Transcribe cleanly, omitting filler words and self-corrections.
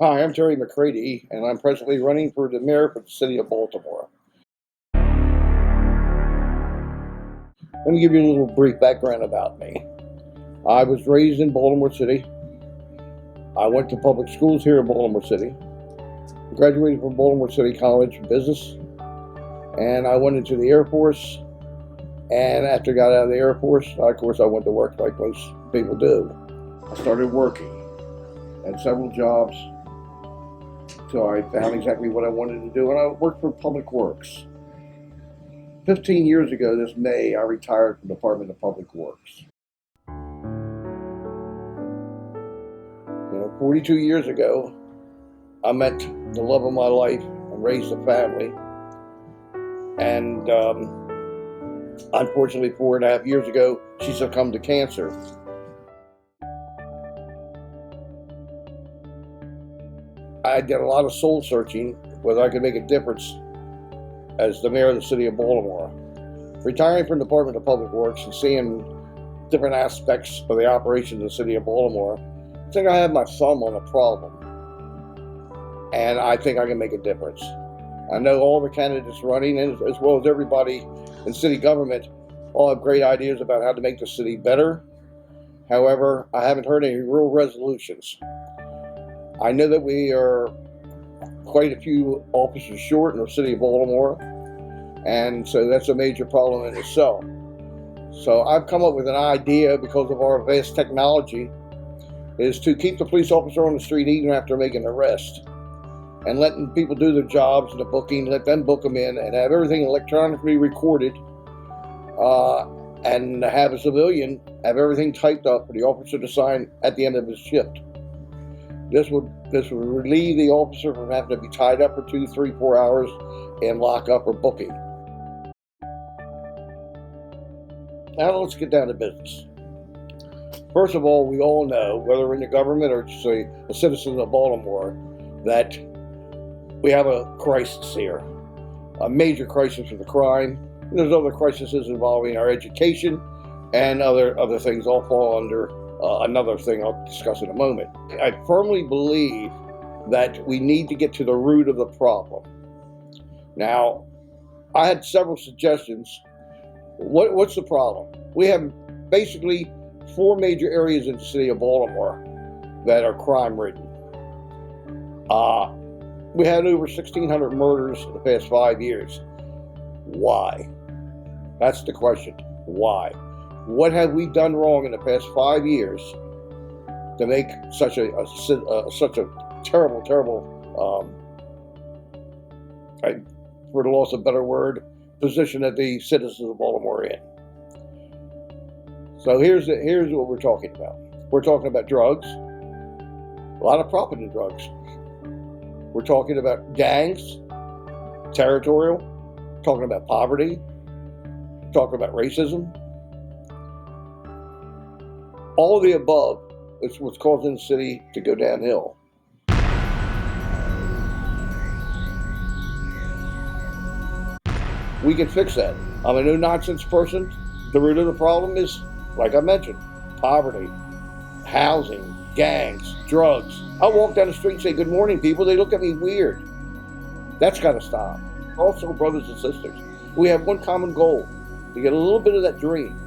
Hi, I'm Terry McCready, and I'm presently running for the mayor for the city of Baltimore. Let me give you a little brief background about me. I was raised in Baltimore City. I went to public schools here in Baltimore City. Graduated from Baltimore City College of Business, and I went into the Air Force. And after I got out of the Air Force, of course, I went to work like most people do. I started working at several jobs until I found exactly what I wanted to do, and I worked for Public Works. 15 years ago this May, I retired from the Department of Public Works. 42 years ago, I met the love of my life and raised a family. And unfortunately, 4.5 years ago, she succumbed to cancer. I did a lot of soul searching whether I could make a difference as the mayor of the city of Baltimore. Retiring from the Department of Public Works and seeing different aspects of the operation of the city of Baltimore, I think I have my thumb on a problem. And I think I can make a difference. I know all the candidates running, as well as everybody in city government, all have great ideas about how to make the city better. However, I haven't heard any real resolutions. I know that we are quite a few officers short in the city of Baltimore, and so that's a major problem in itself. So I've come up with an idea, because of our vast technology, is to keep the police officer on the street even after making an arrest, and letting people do their jobs and the booking, let them book them in, and have everything electronically recorded, and have a civilian have everything typed up for the officer to sign at the end of his shift. This would relieve the officer from having to be tied up for 2, 3, 4 hours in lockup or booking. Now let's get down to business. First of all, we all know, whether we're in the government or just a citizen of Baltimore, that we have a crisis here, a major crisis with the crime. And there's other crises involving our education and other things all fall under another thing I'll discuss in a moment. I firmly believe that we need to get to the root of the problem. Now, I had several suggestions. What's the problem? We have basically 4 major areas in the city of Baltimore that are crime-ridden. We had over 1,600 murders in the past 5 years. Why? That's the question. Why? What have we done wrong in the past 5 years to make such a terrible, for the loss of a better word, position that the citizens of Baltimore are in? So here's what we're talking about. We're talking about drugs, a lot of profit in drugs. We're talking about gangs, territorial, talking about poverty, talking about racism. All of the above is what's causing the city to go downhill. We can fix that. I'm a no-nonsense person. The root of the problem is, like I mentioned, poverty, housing, gangs, drugs. I walk down the street and say, "Good morning, people." They look at me weird. That's got to stop. Also, brothers and sisters, we have one common goal: to get a little bit of that dream.